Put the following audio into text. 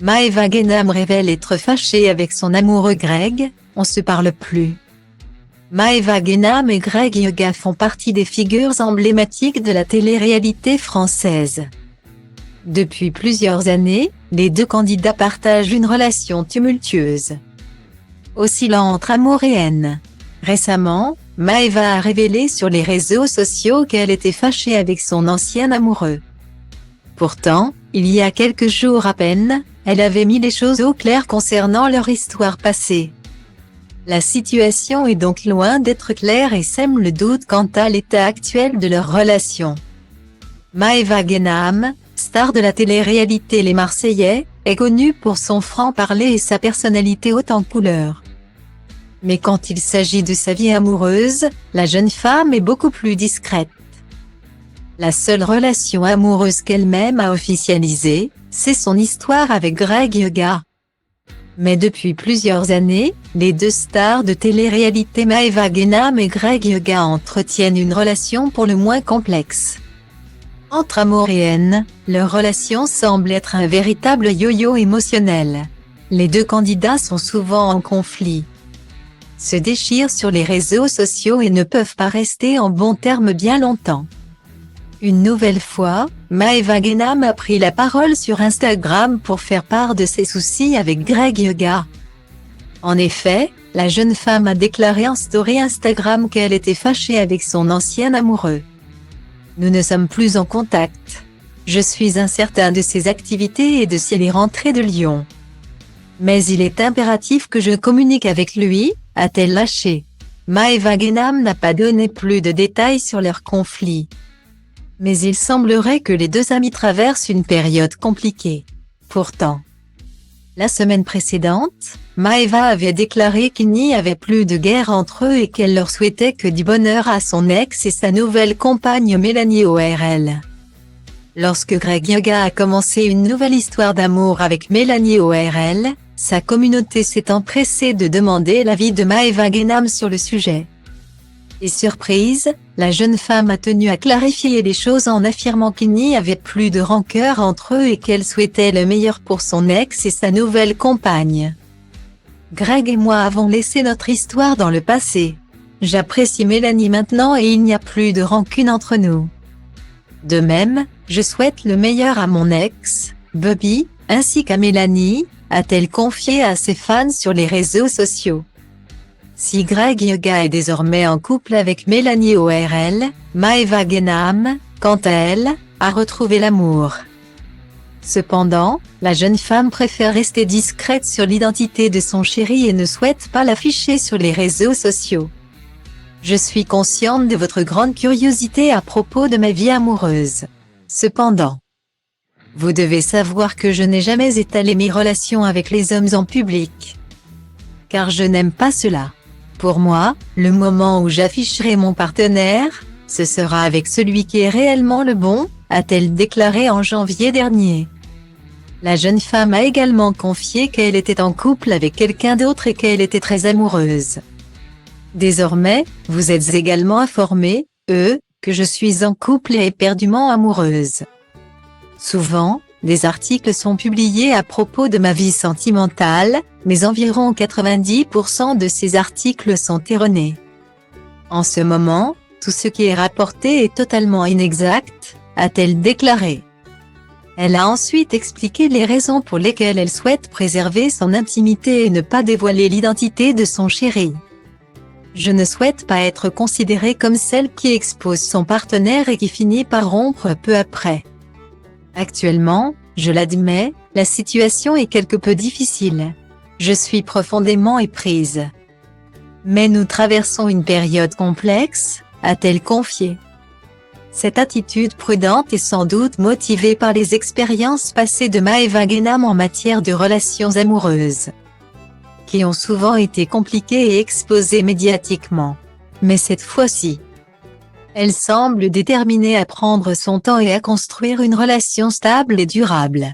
Maeva Guénam révèle être fâchée avec son amoureux Greg, on se parle plus. Maeva Guénam et Greg Yoga font partie des figures emblématiques de la télé-réalité française. Depuis plusieurs années, les deux candidats partagent une relation tumultueuse, oscillant entre amour et haine. Récemment, Maeva a révélé sur les réseaux sociaux qu'elle était fâchée avec son ancien amoureux. Pourtant, il y a quelques jours à peine, elle avait mis les choses au clair concernant leur histoire passée. La situation est donc loin d'être claire et sème le doute quant à l'état actuel de leur relation. Maeva Guénam, star de la télé-réalité Les Marseillais, est connue pour son franc-parler et sa personnalité haute en couleurs. Mais quand il s'agit de sa vie amoureuse, la jeune femme est beaucoup plus discrète. La seule relation amoureuse qu'elle-même a officialisée, c'est son histoire avec Greg Yoga. Mais depuis plusieurs années, les deux stars de télé-réalité Maeva Guénam et Greg Yoga entretiennent une relation pour le moins complexe. Entre amour et haine, leur relation semble être un véritable yo-yo émotionnel. Les deux candidats sont souvent en conflit, se déchirent sur les réseaux sociaux et ne peuvent pas rester en bons termes bien longtemps. Une nouvelle fois, Maeva Guénam a pris la parole sur Instagram pour faire part de ses soucis avec Greg Yoga. En effet, la jeune femme a déclaré en story Instagram qu'elle était fâchée avec son ancien amoureux. « Nous ne sommes plus en contact. Je suis incertain de ses activités et de s'il est rentré de Lyon. Mais il est impératif que je communique avec lui », a-t-elle lâché. Maeva Guénam n'a pas donné plus de détails sur leur conflit. Mais il semblerait que les deux amis traversent une période compliquée. Pourtant, la semaine précédente, Maeva avait déclaré qu'il n'y avait plus de guerre entre eux et qu'elle leur souhaitait que du bonheur à son ex et sa nouvelle compagne Mélanie ORL. Lorsque Greg Yoga a commencé une nouvelle histoire d'amour avec Mélanie ORL, sa communauté s'est empressée de demander l'avis de Maeva Guénam sur le sujet. Et surprise, la jeune femme a tenu à clarifier les choses en affirmant qu'il n'y avait plus de rancœur entre eux et qu'elle souhaitait le meilleur pour son ex et sa nouvelle compagne. Greg et moi avons laissé notre histoire dans le passé. J'apprécie Mélanie maintenant et il n'y a plus de rancune entre nous. De même, je souhaite le meilleur à mon ex, Bobby, ainsi qu'à Mélanie, a-t-elle confié à ses fans sur les réseaux sociaux. Si Greg Yoga est désormais en couple avec Mélanie ORL, Maeva Guénam, quant à elle, a retrouvé l'amour. Cependant, la jeune femme préfère rester discrète sur l'identité de son chéri et ne souhaite pas l'afficher sur les réseaux sociaux. Je suis consciente de votre grande curiosité à propos de ma vie amoureuse. Cependant, vous devez savoir que je n'ai jamais étalé mes relations avec les hommes en public. Car je n'aime pas cela. Pour moi, le moment où j'afficherai mon partenaire, ce sera avec celui qui est réellement le bon, a-t-elle déclaré en janvier dernier. La jeune femme a également confié qu'elle était en couple avec quelqu'un d'autre et qu'elle était très amoureuse. Désormais, vous êtes également informés, que je suis en couple et éperdument amoureuse. Souvent, des articles sont publiés à propos de ma vie sentimentale, mais environ 90% de ces articles sont erronés. En ce moment, tout ce qui est rapporté est totalement inexact, a-t-elle déclaré. Elle a ensuite expliqué les raisons pour lesquelles elle souhaite préserver son intimité et ne pas dévoiler l'identité de son chéri. Je ne souhaite pas être considérée comme celle qui expose son partenaire et qui finit par rompre peu après. Actuellement, je l'admets, la situation est quelque peu difficile. Je suis profondément éprise. Mais nous traversons une période complexe, a-t-elle confié. Cette attitude prudente est sans doute motivée par les expériences passées de Maeva Guénam en matière de relations amoureuses, qui ont souvent été compliquées et exposées médiatiquement. Mais cette fois-ci, elle semble déterminée à prendre son temps et à construire une relation stable et durable.